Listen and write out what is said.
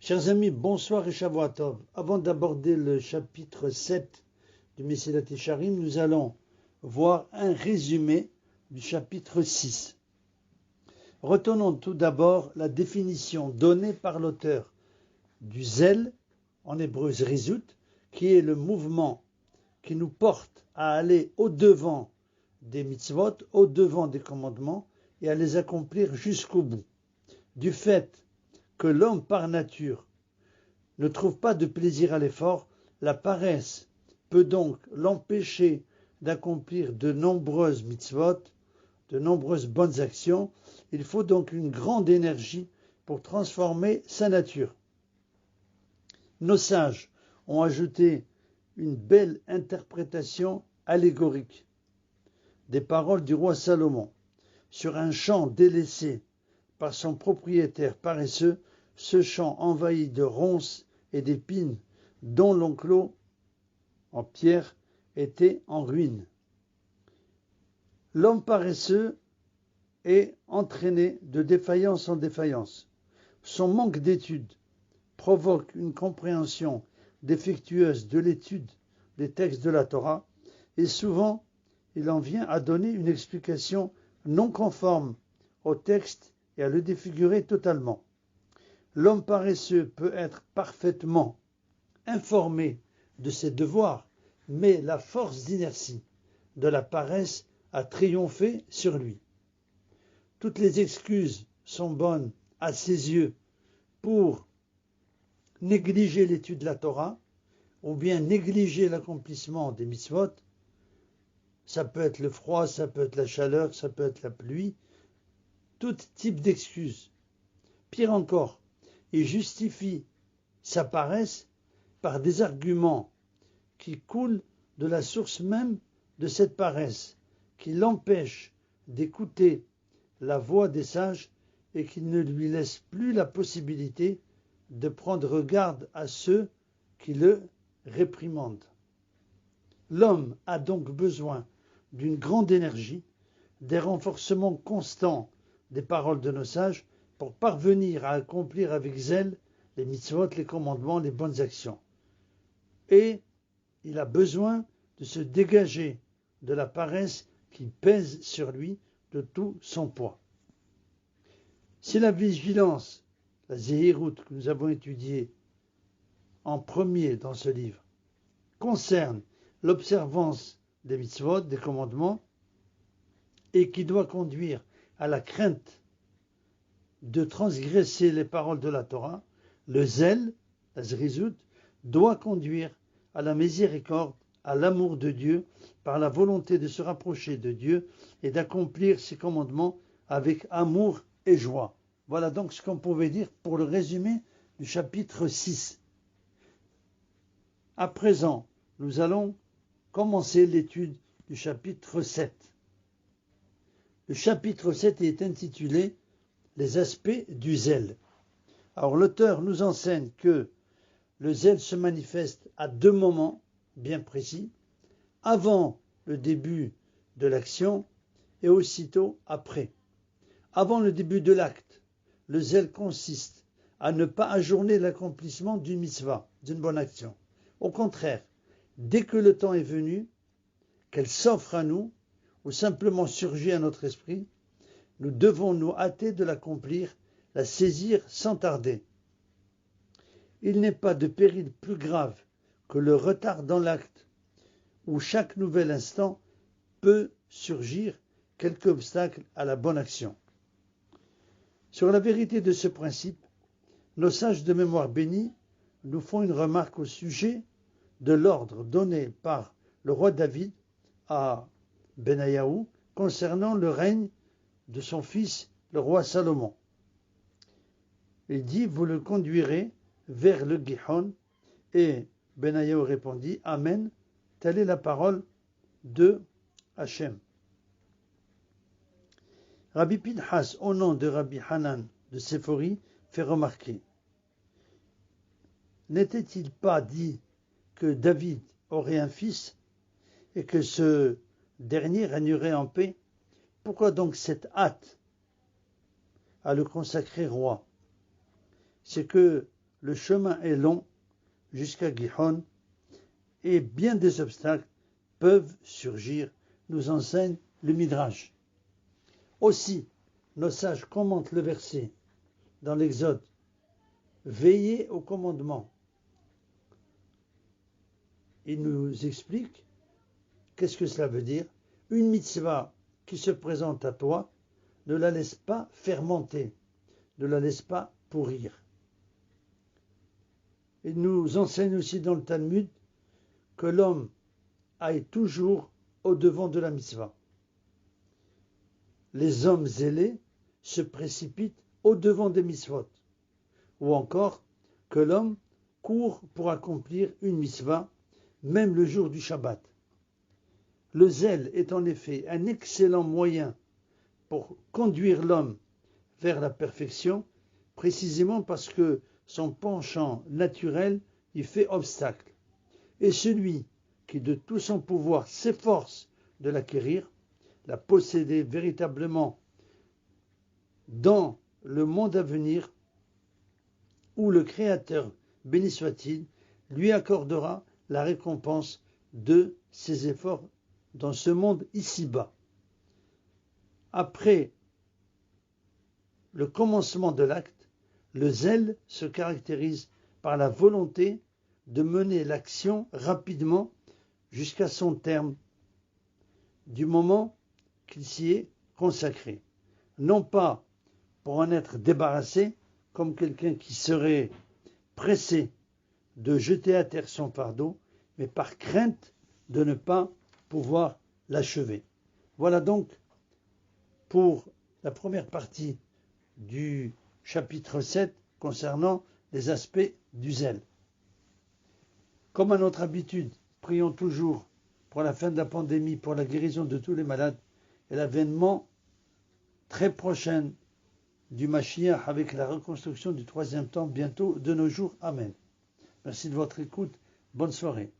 Chers amis, bonsoir et Shavua Tov. Avant d'aborder le chapitre 7 du Mesilat Yesharim, nous allons voir un résumé du chapitre 6. Retenons tout d'abord la définition donnée par l'auteur du zèle, en hébreu zrizut, qui est le mouvement qui nous porte à aller au-devant des mitzvot, au-devant des commandements et à les accomplir jusqu'au bout. Du fait que l'homme par nature ne trouve pas de plaisir à l'effort, la paresse peut donc l'empêcher d'accomplir de nombreuses mitzvot, de nombreuses bonnes actions. Il faut donc une grande énergie pour transformer sa nature. Nos sages ont ajouté une belle interprétation allégorique des paroles du roi Salomon. Sur un champ délaissé par son propriétaire paresseux, ce champ envahi de ronces et d'épines dont l'enclos en pierre était en ruine. L'homme paresseux est entraîné de défaillance en défaillance. Son manque d'étude provoque une compréhension défectueuse de l'étude des textes de la Torah et souvent il en vient à donner une explication non conforme au texte et à le défigurer totalement. L'homme paresseux peut être parfaitement informé de ses devoirs, mais la force d'inertie de la paresse a triomphé sur lui. Toutes les excuses sont bonnes à ses yeux pour négliger l'étude de la Torah ou bien négliger l'accomplissement des mitzvot. Ça peut être le froid, ça peut être la chaleur, ça peut être la pluie, tout type d'excuses. Pire encore, il justifie sa paresse par des arguments qui coulent de la source même de cette paresse, qui l'empêche d'écouter la voix des sages et qui ne lui laisse plus la possibilité de prendre garde à ceux qui le réprimandent. L'homme a donc besoin d'une grande énergie, des renforcements constants des paroles de nos sages pour parvenir à accomplir avec zèle les mitzvot, les commandements, les bonnes actions. Et il a besoin de se dégager de la paresse qui pèse sur lui de tout son poids. Si la vigilance, la zéhirout que nous avons étudiée en premier dans ce livre, concerne l'observance des mitzvot, des commandements, et qui doit conduire à la crainte de transgresser les paroles de la Torah, le zèle, la zrizut, doit conduire à la miséricorde, à l'amour de Dieu, par la volonté de se rapprocher de Dieu et d'accomplir ses commandements avec amour et joie. Voilà donc ce qu'on pouvait dire pour le résumé du chapitre 6. À présent, nous allons commencer l'étude du chapitre 7. Le chapitre 7 est intitulé « Les aspects du zèle ». Alors l'auteur nous enseigne que le zèle se manifeste à deux moments bien précis, avant le début de l'action et aussitôt après. Avant le début de l'acte, le zèle consiste à ne pas ajourner l'accomplissement d'une mitzvah, d'une bonne action. Au contraire, dès que le temps est venu, qu'elle s'offre à nous, ou simplement surgit à notre esprit, nous devons nous hâter de l'accomplir, la saisir sans tarder. Il n'est pas de péril plus grave que le retard dans l'acte, où chaque nouvel instant peut surgir quelque obstacle à la bonne action. Sur la vérité de ce principe, nos sages de mémoire bénis nous font une remarque au sujet de l'ordre donné par le roi David à Benayahu concernant le règne de son fils, le roi Salomon. Il dit, vous le conduirez vers le Gihon, et Benayahu répondit, Amen, telle est la parole de Hachem. Rabbi Pinhas, au nom de Rabbi Hanan de Séphori, fait remarquer, n'était-il pas dit que David aurait un fils et que ce dernier régnerait en paix? Pourquoi donc cette hâte à le consacrer roi? C'est que le chemin est long jusqu'à Gihon et bien des obstacles peuvent surgir, nous enseigne le Midrash. Aussi, nos sages commentent le verset dans l'Exode. Veillez au commandement. Ils nous expliquent qu'est-ce que cela veut dire. Une mitzvah qui se présente à toi, ne la laisse pas fermenter, ne la laisse pas pourrir. Il nous enseigne aussi dans le Talmud que l'homme aille toujours au devant de la mitzvah. Les hommes zélés se précipitent au devant des mitzvot. Ou encore que l'homme court pour accomplir une mitzvah, même le jour du Shabbat. Le zèle est en effet un excellent moyen pour conduire l'homme vers la perfection, précisément parce que son penchant naturel y fait obstacle. Et celui qui de tout son pouvoir s'efforce de l'acquérir, la posséder véritablement dans le monde à venir, où le Créateur, béni soit-il, lui accordera la récompense de ses efforts dans ce monde ici-bas. Après le commencement de l'acte, le zèle se caractérise par la volonté de mener l'action rapidement jusqu'à son terme, du moment qu'il s'y est consacré. Non pas pour en être débarrassé, comme quelqu'un qui serait pressé de jeter à terre son fardeau, mais par crainte de ne pas pouvoir l'achever. Voilà donc pour la première partie du chapitre 7 concernant les aspects du zèle. Comme à notre habitude, prions toujours pour la fin de la pandémie, pour la guérison de tous les malades et l'avènement très prochain du Mashiach avec la reconstruction du troisième temple bientôt de nos jours. Amen. Merci de votre écoute. Bonne soirée.